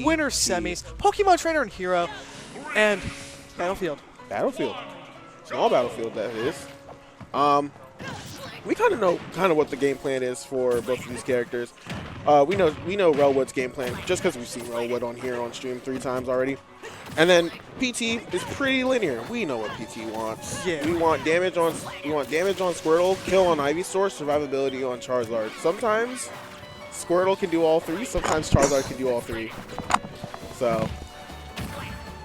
Winter Semis, Pokemon Trainer and Hero, and Battlefield. Battlefield. Small Battlefield, that is. We kind of know what the game plan is for both of these characters. We know Relwood's game plan just because we've seen Relwood on here on stream 3 times already. And then PT is pretty linear. We know what PT wants. Yeah. We want damage on Squirtle, kill on Ivysaur, survivability on Charizard. Sometimes Squirtle can do all 3. Sometimes Charizard can do all 3. So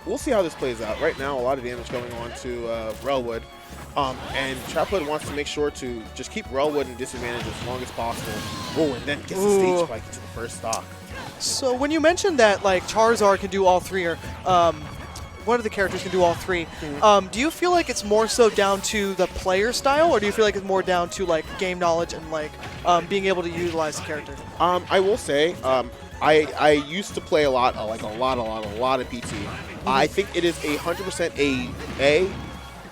we'll see how this plays out. Right now, a lot of damage going on to Relwood. And Traphood wants to make sure to just keep Relwood in disadvantage as long as possible. Oh, and then gets the stage spike into the first stock. So when you mentioned that like Charizard can do all 3, or one of the characters can do all 3, do you feel like it's more so down to the player style, or do you feel like it's more down to like game knowledge and like being able to utilize the character? I will say, I used to play a lot of PT. I think it is 100% a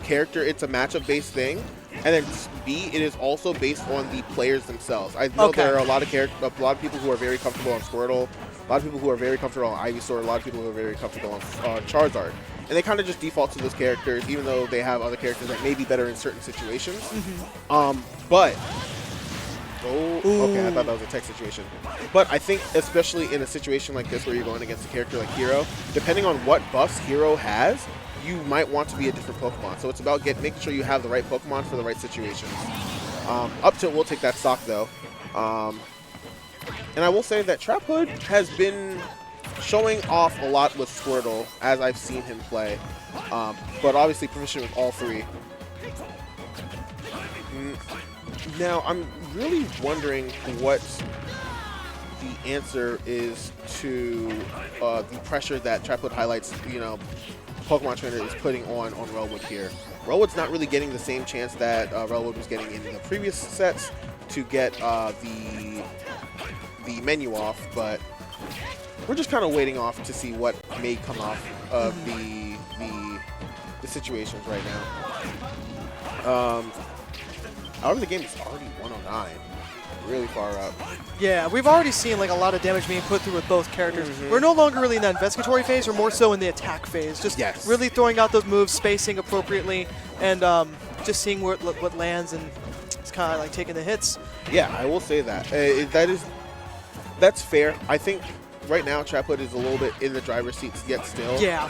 character. It's a matchup-based thing, and then B, it is also based on the players themselves. I know there are a lot of people who are very comfortable on Squirtle, a lot of people who are very comfortable on Ivysaur, a lot of people who are very comfortable on Charizard, and they kind of just default to those characters, even though they have other characters that may be better in certain situations. But okay, I thought that was a tech situation. But I think especially in a situation like this where you're going against a character like Hero, depending on what buffs Hero has, you might want to be a different Pokemon. So it's about making sure you have the right Pokemon for the right situations. Up tilt will take that stock though. And I will say that Traphood has been showing off a lot with Squirtle as I've seen him play. But obviously proficient with all 3. Now I'm really wondering what the answer is to the pressure that Traphoodhighlights, Pokemon Trainer is putting on Relwood here. Relwood's not really getting the same chance that Relwood was getting in the previous sets to get the menu off, but we're just kind of waiting off to see what may come off of the situations right now. However, the game is already 109. Really far up. Yeah, we've already seen like a lot of damage being put through with both characters. We're no longer really in that investigatory phase, we're more so in the attack phase. Just really throwing out those moves, spacing appropriately, and just seeing what lands, and it's kind of like taking the hits. Yeah, I will say that. That's fair. I think right now Traphood is a little bit in the driver's seat yet still. Yeah.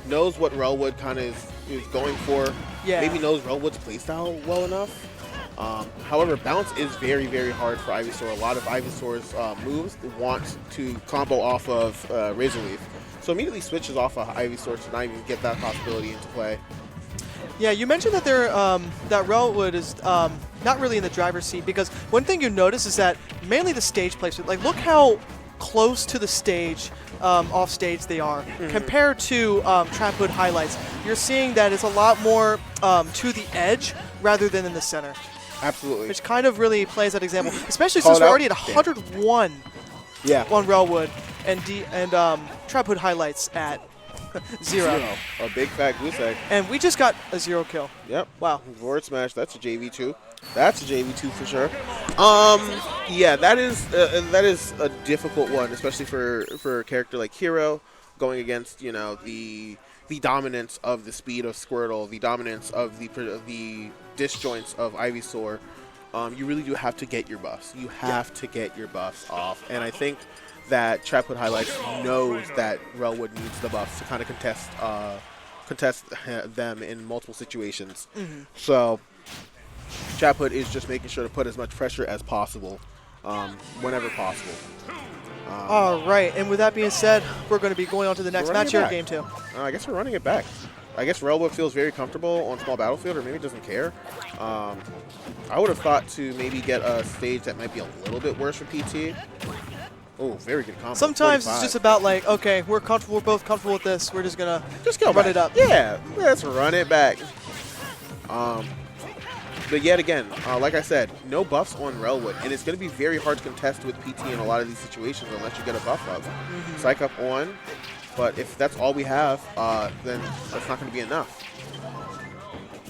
Knows what Relwood kind of is going for. Yeah. Maybe knows Relwood's playstyle well enough. However, bounce is very, very hard for Ivysaur. A lot of Ivysaur's moves want to combo off of Razor Leaf. So immediately switches off of Ivysaur to not even get that possibility into play. Yeah, you mentioned that that Relwood is not really in the driver's seat, because one thing you notice is that mainly the stage placement. Like, look how close to the stage, off stage they are, compared to Traphoodhighlights. You're seeing that it's a lot more to the edge rather than in the center. Absolutely. Which kind of really plays that example, especially since we're already at 101 on Relwood, and Traphoodhighlights at 0. A big fat goose egg. And we just got a 0 kill. Yep. Wow. Forward smash. That's a JV2. That's a JV2 for sure. Yeah, that is a difficult one, especially for a character like Hero, going against the dominance of the speed of Squirtle, the dominance of the disjoints of Ivysaur. You really do have to get your buffs. You have to get your buffs off, and I think that Traphoodhighlights knows that Relwood needs the buffs to kind of contest them in multiple situations. So Traphood is just making sure to put as much pressure as possible, whenever possible. All right, and with that being said, we're going to be going on to the next match here in Game 2. I guess we're running it back. I guess Relwood feels very comfortable on small battlefield, or maybe doesn't care. I would have thought to maybe get a stage that might be a little bit worse for PT. Oh, very good combo. Sometimes 45. it's just about like, okay, we're comfortable, we're both comfortable with this. We're just gonna run it up. Yeah, let's run it back. But yet again, like I said, no buffs on Relwood, and it's going to be very hard to contest with PT in a lot of these situations unless you get a buff up. Psych up on, but if that's all we have, then that's not going to be enough.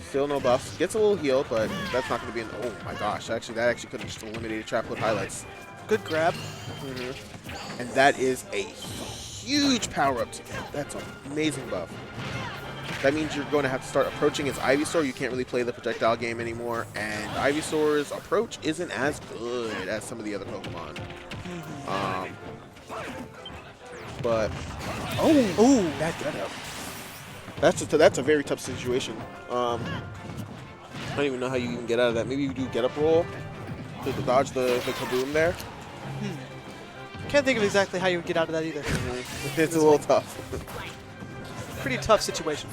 Still no buffs. Gets a little heal, but that's not going to be enough. Oh my gosh, that actually could have just eliminated Traphoodhighlights. Good grab. And that is a huge power-up to get. That's an amazing buff. That means you're going to have to start approaching his Ivysaur. You can't really play the projectile game anymore, and Ivysaur's approach isn't as good as some of the other Pokemon. But that get up. That's a very tough situation. I don't even know how you even get out of that. Maybe you do get up roll to dodge the kaboom there. Can't think of exactly how you would get out of that either. It's a little tough. Pretty tough situation.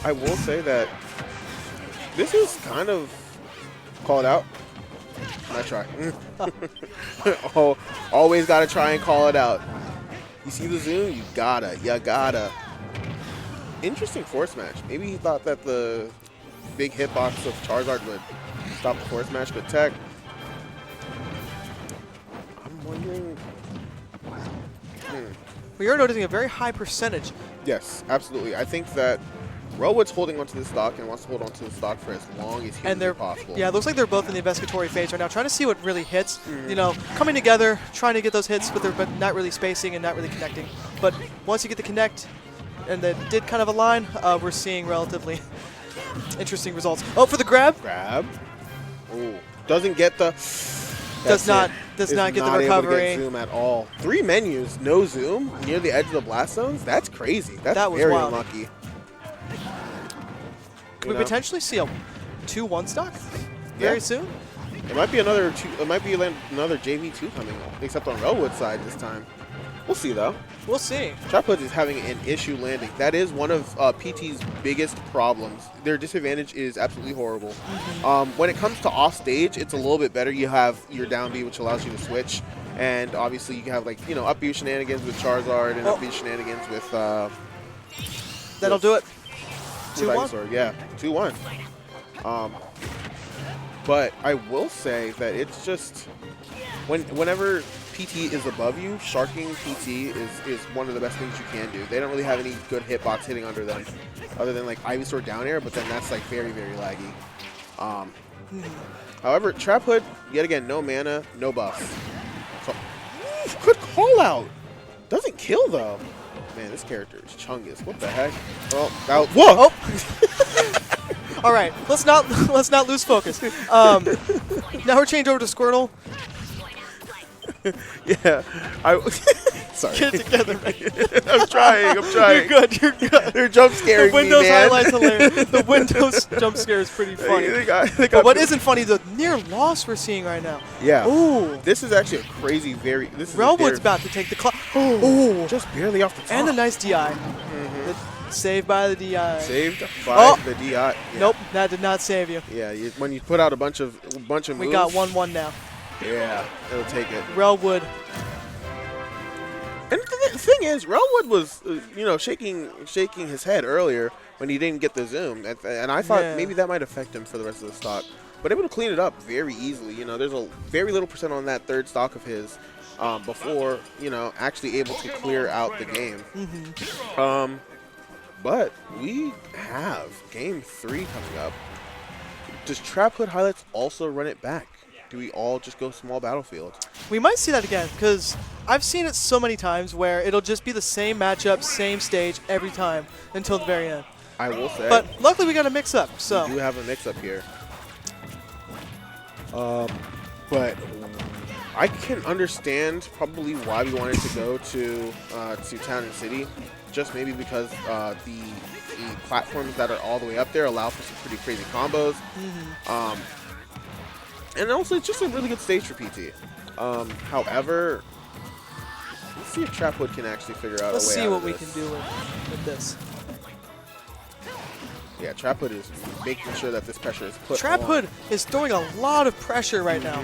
I will say that this is kind of called out. Nice try. Oh, always gotta try and call it out. You see the zoom? You gotta. Interesting force match. Maybe he thought that the big hitbox of Charizard would stop the force match, but tech. I'm wondering. We are noticing a very high percentage. Yes, absolutely. I think that Relwood's holding onto the stock and wants to hold onto the stock for as long as humanly possible. Yeah, it looks like they're both in the investigatory phase right now, trying to see what really hits. You know, coming together, trying to get those hits, but not really spacing and not really connecting. But once you get the connect, and they did kind of align, we're seeing relatively interesting results. Oh, for the grab. Oh, doesn't get the. Does not get the recovery. Able to get zoom at all. 3 menus, no zoom near the edge of the blast zones. That's crazy. That was very unlucky. Could we potentially see a 2-1 stock very soon? It might be another another JV2 coming up, except on Relwood's side this time. We'll see though. We'll see. Traphood is having an issue landing. That is one of PT's biggest problems. Their disadvantage is absolutely horrible. When it comes to off stage, it's a little bit better. You have your down B, which allows you to switch, and obviously you can have up B shenanigans with Charizard and up B shenanigans with. That'll do it. 2-1. Yeah, 2-1. But I will say that it's just whenever PT is above you, sharking PT is one of the best things you can do. They don't really have any good hitbox hitting under them, other than like Ivysaur down air, but then that's like very, very laggy. However, Traphood, yet again, no mana, no buff. So, good call out. Doesn't kill though. Man, this character is Chungus. What the heck? Oh, that, whoa! Oh. All right, let's not lose focus. Now we're changed over to Squirtle. Yeah, sorry. Get it together, man. I'm trying. You're good. They're jump scaring me, man. The Windows highlights hilarious. The Windows jump scare is pretty funny. But what isn't funny, the near loss we're seeing right now. Yeah. Ooh. This is actually a crazy, Relwood's about to take the clock. Oh, just barely off the top. And a nice DI. Saved by the DI. Saved by the DI. Yeah. Nope, that did not save you. Yeah, when you put out a bunch of moves. We got 1-1 now. Yeah, it'll take it. Relwood. And the thing is, Relwood was, shaking his head earlier when he didn't get the zoom, and I thought maybe that might affect him for the rest of the stock. But able to clean it up very easily. There's a very little percent on that third stock of his before, actually able to clear out the game. But we have Game 3 coming up. Does Traphoodhighlights also run it back? Do we all just go small battlefield? We might see that again, because I've seen it so many times where it'll just be the same matchup, same stage every time until the very end. I will say. But luckily we got a mix-up, so. We do have a mix-up here. But I can understand probably why we wanted to go to Town and City, just maybe because the platforms that are all the way up there allow for some pretty crazy combos. And also, it's just a really good stage for PT. However, let's see if Traphood can actually figure out a way out of this. Let's see what we can do with this. Yeah, Traphood is making sure that this pressure is put Traphood is throwing a lot of pressure right now.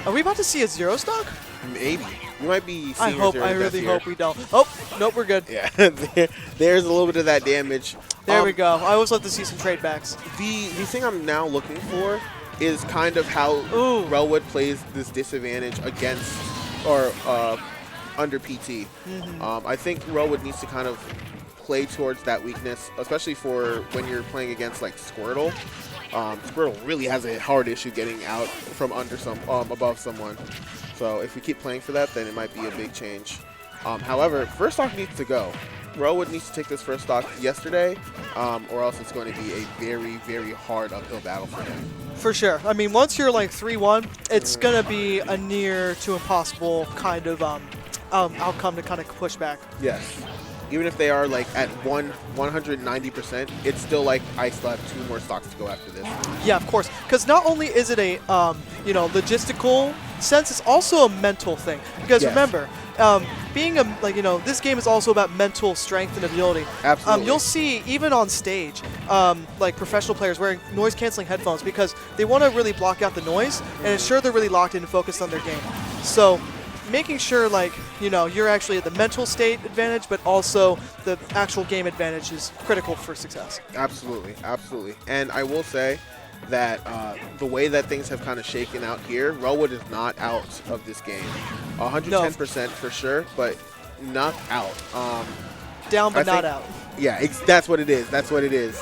Are we about to see a zero stock? Maybe. We might be seeing I really hope we don't. Oh, nope, we're good. Yeah, there's a little bit of that damage. There we go. I always love to see some trade backs. The thing I'm now looking for is kind of how Relwood plays this disadvantage against or under PT. I think Relwood needs to kind of play towards that weakness, especially for when you're playing against like Squirtle. Squirtle really has a hard issue getting out from under above someone. So if we keep playing for that, then it might be a big change. However, first stock needs to go. Relwood needs to take this first stock yesterday, or else it's going to be a very, very hard uphill battle for him. For sure. I mean, once you're like 3-1, it's going to be a near to impossible kind of outcome to kind of push back. Yes. Even if they are like at 190%, it's still like I still have 2 more stocks to go after this. Yeah, of course. Because not only is it a logistical sense, it's also a mental thing. Because remember, being this game is also about mental strength and ability. Absolutely. You'll see even on stage, like professional players wearing noise canceling headphones because they want to really block out the noise and ensure they're really locked in and focused on their game. So making sure you're actually at the mental state advantage, but also the actual game advantage is critical for success. Absolutely, absolutely. And I will say that the way that things have kind of shaken out here, Relwood is not out of this game. 110% for sure, but not out. Down but not out. Yeah, that's what it is. That's what it is.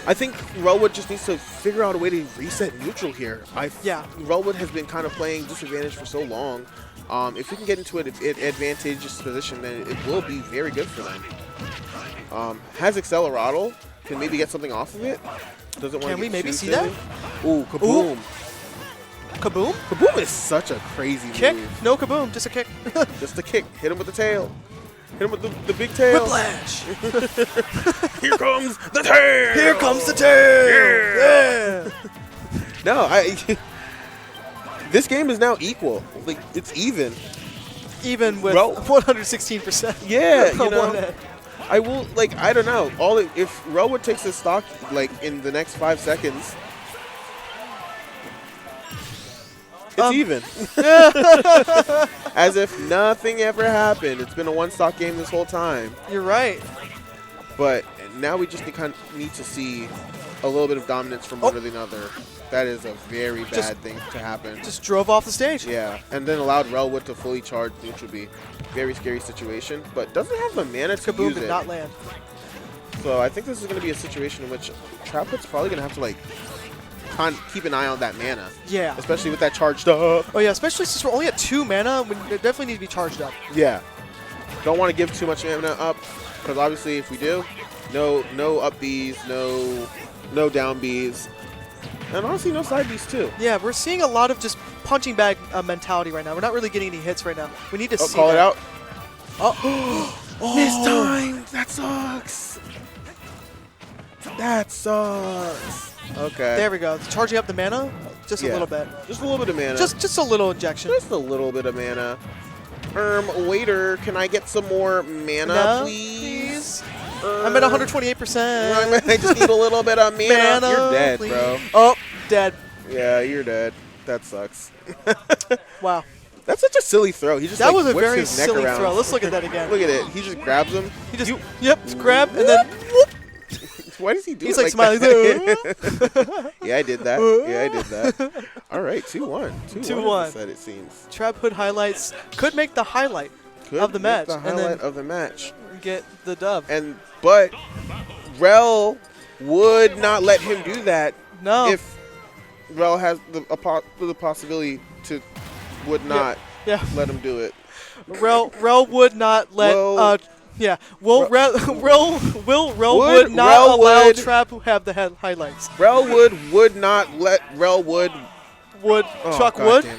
I think Relwood just needs to figure out a way to reset neutral here. Relwood has been kind of playing disadvantage for so long. If we can get into an advantageous position, then it will be very good for them. Has Accelerado, can maybe get something off of it. Doesn't want Can to we get maybe too see silly. that? Ooh, Kaboom. Ooh. Kaboom? Kaboom is such a crazy Kick? move. No Kaboom, just a kick. Just a kick. Hit him with the tail. Hit him with the big tail. Whiplash. Here comes the tail. Here comes the tail. Yeah. No, this game is now equal. Like, it's even. Even with 116%. Yeah, you know. I will, I don't know. If Relwood takes this stock, in the next 5 seconds, it's even. As if nothing ever happened. It's been a 1-stock game this whole time. You're right. But now we just need to see a little bit of dominance from one or the other. That is a very bad thing to happen. Just drove off the stage. Yeah, and then allowed Relwood to fully charge neutral B. Very scary situation, but doesn't have the mana to Kaboom use did it. not land. So I think this is going to be a situation in which Traphood's probably going to have to keep an eye on that mana. Yeah. Especially with that charged up. Oh yeah, especially since we're only at 2 mana, we definitely need to be charged up. Yeah. Don't want to give too much mana up, because obviously if we do, no up Bs, no down Bs. And honestly, no side Bs too. Yeah, we're seeing a lot of just punching bag mentality right now. We're not really getting any hits right now. We need to see call that. it out. Oh. Missed time. That sucks. That sucks. Okay. There we go. Charging up the mana just a little bit. Just a little bit of mana. Just a little injection. Just a little bit of mana. Waiter, can I get some more mana, please? I'm at 128%. I just need a little bit of mana. You're dead, please. bro. Oh, dead. Yeah, you're dead. That sucks. Wow. That's such a silly throw. He just that was a whips very his neck silly around. throw. Let's look at that again. Look at it. He just grabs him. He just grab and then whoop. Why does he do He's it like like smiling. that? Yeah, I did that. Yeah, I did that. All right, 2-1. 2-1. It seems. Traphoodhighlights could make the highlight of the match. The highlight of the match. Get the dub. But Rel would not let him do that. No. If Rel has the possibility to would not let him do it. Rel would not let Rel would not allow Trap to have the highlights. Relwood would not let Relwood Chuck Wood. Damn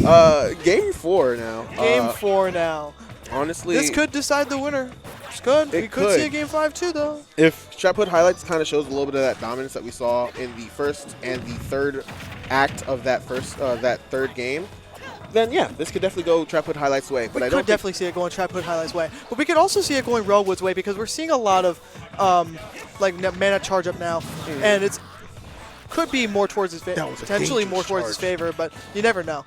it. Game 4 now. Game 4 now. Honestly, this could decide the winner. We could see a Game 5 too, though. If Traphoodhighlights kind of shows a little bit of that dominance that we saw in the first and the third act of that third game, then yeah, this could definitely go Traphoodhighlights' way. But I don't definitely see it going Traphoodhighlights' way. But we could also see it going Relwood's way because we're seeing a lot of mana charge up now, and it's could be more towards his favor, potentially more towards his favor, but you never know.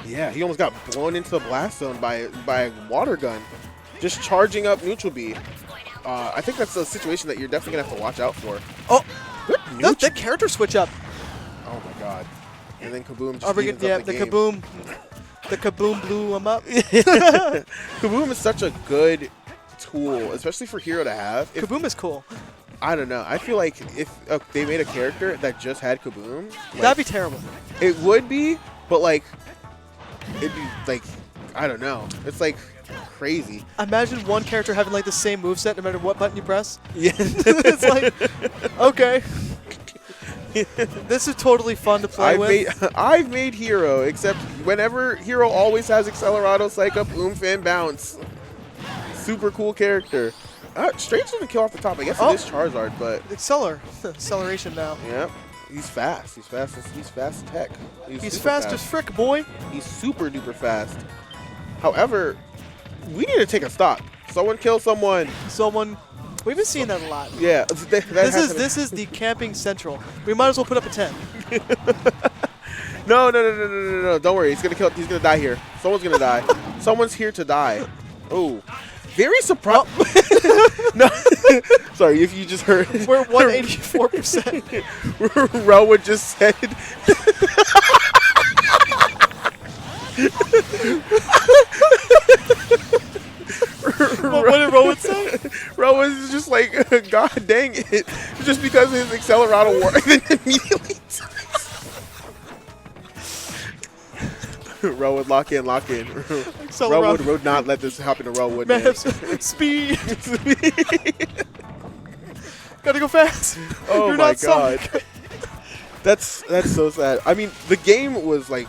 Yeah, he almost got blown into the blast zone by a water gun, just charging up neutral B. I think that's a situation that you're definitely gonna have to watch out for. Oh, that character switch up. Oh my god! And then Kaboom just the Kaboom. The Kaboom blew him up. Kaboom is such a good tool, especially for Hero to have. Kaboom is cool. I don't know. I feel like if they made a character that just had Kaboom, that'd be terrible. It would be, but like it'd be like I don't know. It's like crazy. Imagine one character having like the same moveset no matter what button you press. Yeah. It's like, okay. This is totally fun to play with. I've made Hero, except whenever Hero always has Accelerado, Psych Up, Oomph, and Bounce. Super cool character. Strange doesn't kill off the top. I guess it is Charizard, but acceleration now. Yeah, he's fast. He's fast as heck. He's fast as frick, boy. He's super duper fast. However, we need to take a stop. Someone kill someone. We've been seeing that a lot. Yeah, this is the camping central. We might as well put up a tent. No. Don't worry. He's gonna die here. Someone's gonna die. Someone's here to die. Oh. Very surprised. Oh. No, sorry if you just heard. We're 184%. Relwood just said. What did Relwood say? Relwood is just like, God dang it, just because his Accelerado worked, then immediately. Relwood, lock in. Relwood would not let this happen to Relwood. Man, speed. Gotta go fast. Oh You're my not God. That's so sad. I mean, the game was like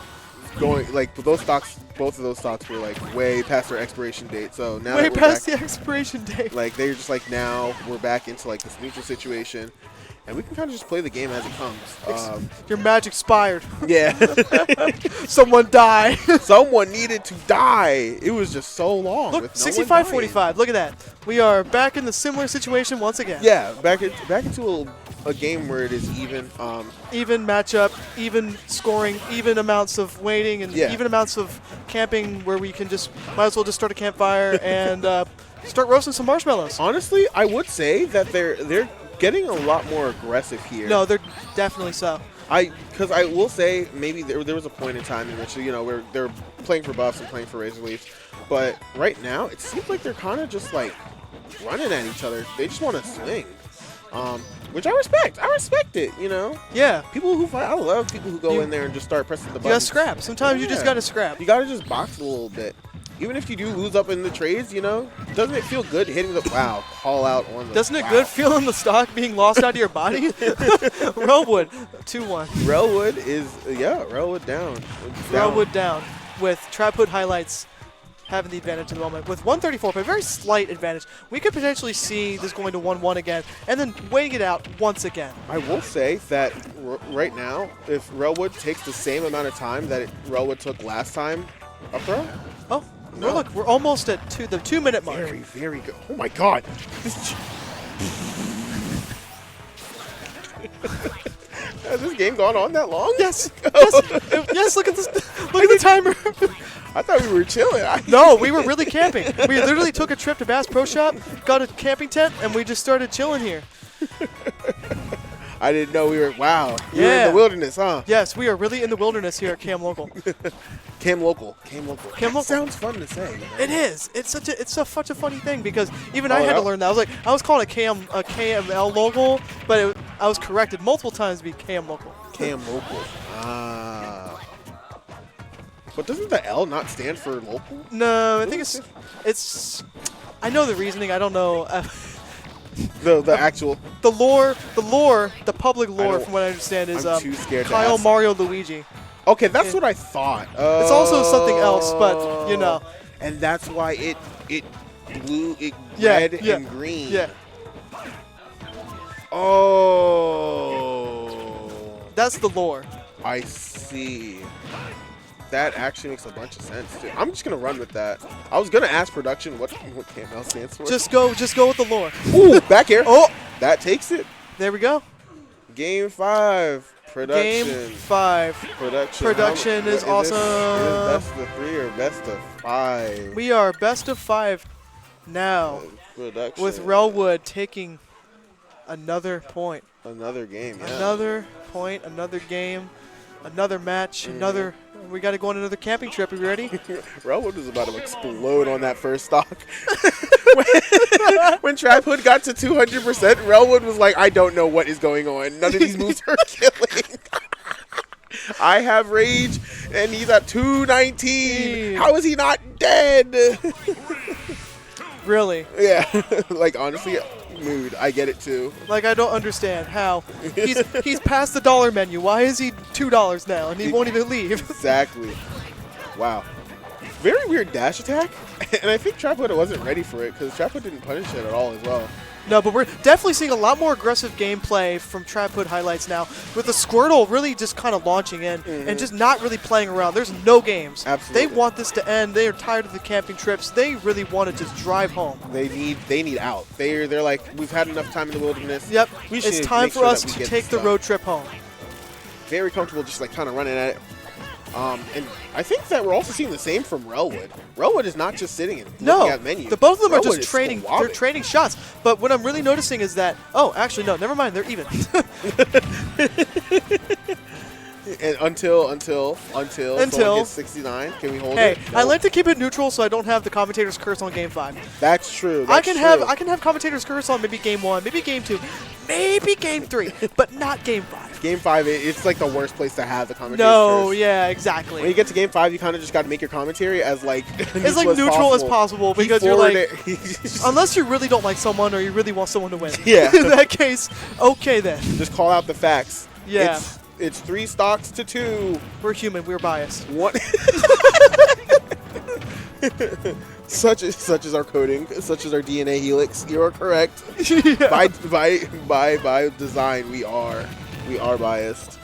going like both of those stocks were like way past their expiration date. So now way past the expiration date. Like they're just like now we're back into like this neutral situation. And we can kind of just play the game as it comes. Your magic expired. Yeah. Someone die. Someone needed to die. It was just so long. Look, 65-45. Look at that. We are back in the similar situation once again. Yeah, back into a game where it is even. Even matchup, even scoring, even amounts of waiting, and even amounts of camping where we can might as well just start a campfire and start roasting some marshmallows. Honestly, I would say that they're getting a lot more aggressive here. No, they're definitely so. Because I will say maybe there was a point in time in which where they're playing for buffs and playing for Razor Leafs, but right now it seems like they're kind of just like running at each other. They just want to swing, which I respect. I respect it. Yeah. People who fight, I love people who go in there and just start pressing the buttons. You gotta scrap. Sometimes you just gotta scrap. You gotta just box a little bit. Even if you do lose up in the trades, doesn't it feel good hitting the call out on the Doesn't it good feeling the stock being lost out of your body? Relwood 2-1. Relwood is Relwood down. Relwood down with Traphoodhighlights having the advantage at the moment with 134, but a very slight advantage. We could potentially see this going to 1-1 again and then waiting it out once again. I will say that right now, if Relwood takes the same amount of time that Relwood took last time up throw. Oh. No. We're almost at the 2-minute mark. Very, very good. Oh my God! Has this game gone on that long? Yes. Yes. Look at this. Look at the timer. I thought we were chilling. No, we were really camping. We literally took a trip to Bass Pro Shop, got a camping tent, and we just started chilling here. I didn't know we were. Wow. You were in the wilderness, huh? Yes, we are really in the wilderness here at KMLocal. KMLocal. That sounds fun to say. It is. It's such a funny thing because even I had to learn that. I was calling it KML local, but I was corrected multiple times to be KMLocal. KMLocal. But doesn't the L not stand for local? No, I think it's. I know the reasoning. I don't know. The public lore, from what I understand, is I'm too scared Kyle, Mario, Luigi. Okay, that's what I thought. It's also something else, but And that's why it blue, red and green. Yeah. Oh. That's the lore. I see. That actually makes a bunch of sense too. I'm just gonna run with that. I was gonna ask production what KML stands for. Just go with the lore. Ooh, back here. Oh, that takes it. There we go. Game 5. Production. Game 5. Production is awesome. Is best of 3 or best of 5? We are best of 5 now. Production. With Relwood taking another point. Another game. Yeah. Another point. Another game. Another match. Another. We got to go on another camping trip. Are you ready? Relwood was about to explode on that first stock. When Traphood got to 200%, Relwood was like, I don't know what is going on. None of these moves are killing. I have rage, and he's at 219. How is he not dead? Really? Yeah, like honestly, mood. I get it too. Like, I don't understand how. He's past the dollar menu. Why is he $2 now and he won't even leave? Exactly. Wow. Very weird dash attack, and I think Traphood wasn't ready for it because Traphood didn't punish it at all as well. No, but we're definitely seeing a lot more aggressive gameplay from Traphoodhighlights now, with the Squirtle really just kind of launching in and just not really playing around. There's no games. Absolutely. They want this to end. They are tired of the camping trips. They really want to just drive home. They need out. They're like, we've had enough time in the wilderness. Yep. We It's should time make for sure us that we to get take this the done. road trip home. Very comfortable, just like kind of running at it. And I think that we're also seeing the same from Relwood. Relwood is not just sitting and looking at menu. Both of them are Relwood just is trading. squabbing. They're trading shots. But what I'm really noticing is that, oh, actually no, never mind. They're even. And until someone gets 69, can we hold it? Hey, No. I like to keep it neutral so I don't have the commentator's curse on Game 5. That's true. I can have commentator's curse on maybe Game 1, maybe Game 2, maybe Game 3, but not Game 5. Game 5, it's like the worst place to have the commentator's No, curse. yeah, When exactly. you get to Game 5, you kind of just got to make your commentary as like It's like neutral as possible because you're like, unless you really don't like someone or you really want someone to win. Yeah. In that case, okay then. just call out the facts. Yeah. It's 3 stocks to 2. We're human. We're biased. What? Such is our coding. Such is our DNA helix. You are correct. Yeah. By design, we are biased.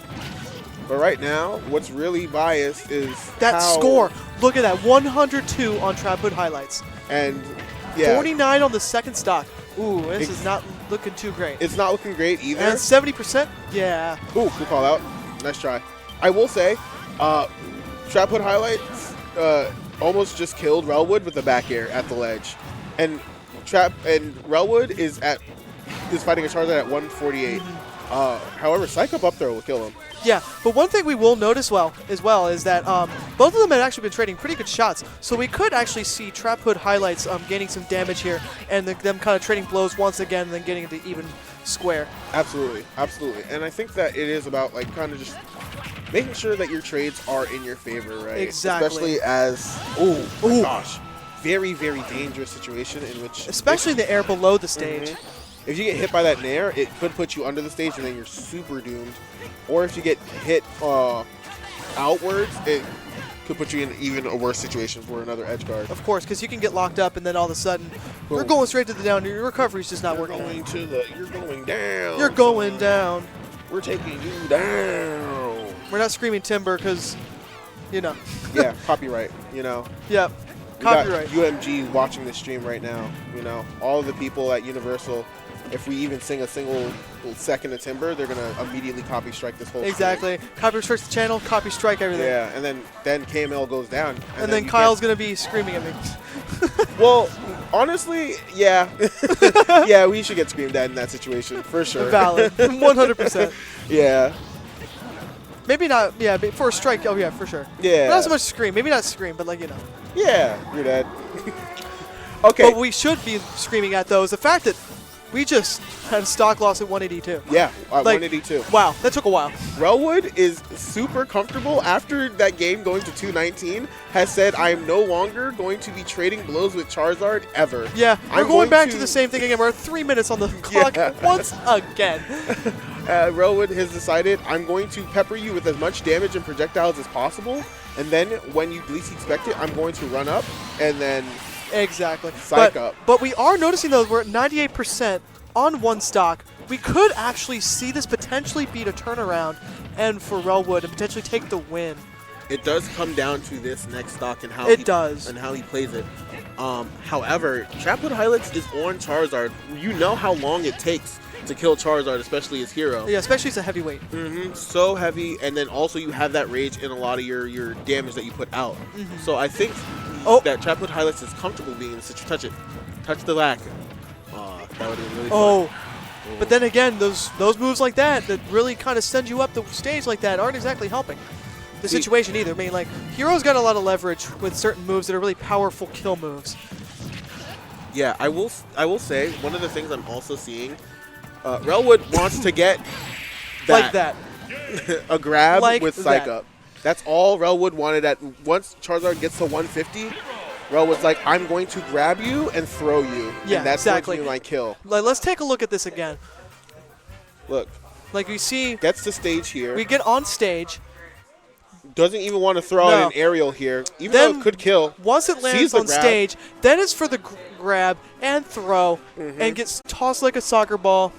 But right now, what's really biased is That how, score. Look at that. 102 on Traphoodhighlights. And yeah, 49 on the second stock. Ooh, this is not looking too great. it's not looking great either. And 70%? Yeah. Ooh, good call out. Nice try. I will say, Traphoodhighlights almost just killed Relwood with the back air at the ledge, and Relwood is fighting a Charizard at 148. However, Psych Up throw will kill him. Yeah, but one thing we will notice as well is that both of them have actually been trading pretty good shots. So we could actually see Traphoodhighlights gaining some damage here and them kind of trading blows once again and then getting into even square. Absolutely, absolutely. And I think that it is about like kind of just making sure that your trades are in your favor, right? Exactly. Especially as oh my gosh, very very dangerous situation in which Especially the air below the stage. If you get hit by that nair, it could put you under the stage and then you're super doomed. Or if you get hit outwards, it could put you in even a worse situation for another edge guard. Of course, because you can get locked up and then all of a sudden you're going straight to the down. Your recovery's just not working. You're going down. You're going down. We're taking you down. We're not screaming timber because, you know. Yeah, copyright, you know. Yep. We got Copyright. UMG watching this stream right now, you know. All of the people at Universal, if we even sing a single second of Timber, they're going to immediately copy strike this whole Exactly. Copy strikes the channel, copy strike everything. Yeah, and then KML goes down. And then Kyle's going to be screaming at me. Well, honestly, yeah. Yeah, we should get screamed at in that situation, for sure. Valid. 100%. Yeah. Maybe not, yeah, but for a strike, oh yeah, for sure. Yeah. Not so much scream. Maybe not scream, but like, you know. Yeah, you're dead. Okay. What we should be screaming at, though, is the fact that we just had a stock loss at 182. Yeah, Like, 182. Wow, that took a while. Relwood is super comfortable after that game going to 219, has said, I am no longer going to be trading blows with Charizard ever. Yeah, we're I'm going back to the same thing again. We're 3 minutes on the clock once again. Relwood has decided, I'm going to pepper you with as much damage and projectiles as possible, and then when you least expect it, I'm going to run up, and then Exactly. Psych up. But we are noticing, though, we're at 98% on one stock. We could actually see this potentially beat a turnaround and for Relwood and potentially take the win. it does come down to this next stock and how does. and how he plays it. However, Traphoodhighlights is on Charizard. You know how long it takes to kill Charizard, especially his hero. Yeah, especially as a heavyweight. So heavy, and then also you have that rage in a lot of your damage that you put out. So I think that Traphoodhighlights is comfortable being in the situation. Touch it. Touch the lack. That would be really fun. But then again, those moves like that really kind of send you up the stage like that aren't exactly helping the situation either. I mean, like, Hero's got a lot of leverage with certain moves that are really powerful kill moves. Yeah, I will say one of the things I'm also seeing, Relwood wants to get that. Like that. A grab Like with Psych that. Up. That's all Relwood wanted. Once Charizard gets to 150, Relwood's like, I'm going to grab you and throw you. Yeah, and that's exactly. going to be my kill. Let's take a look at this again. Look. Like we see, Gets to stage here. we get on stage. Doesn't even want to throw out an aerial here, even Then though it could kill. Once it lands on stage, then it's for the grab and throw and gets tossed like a soccer ball.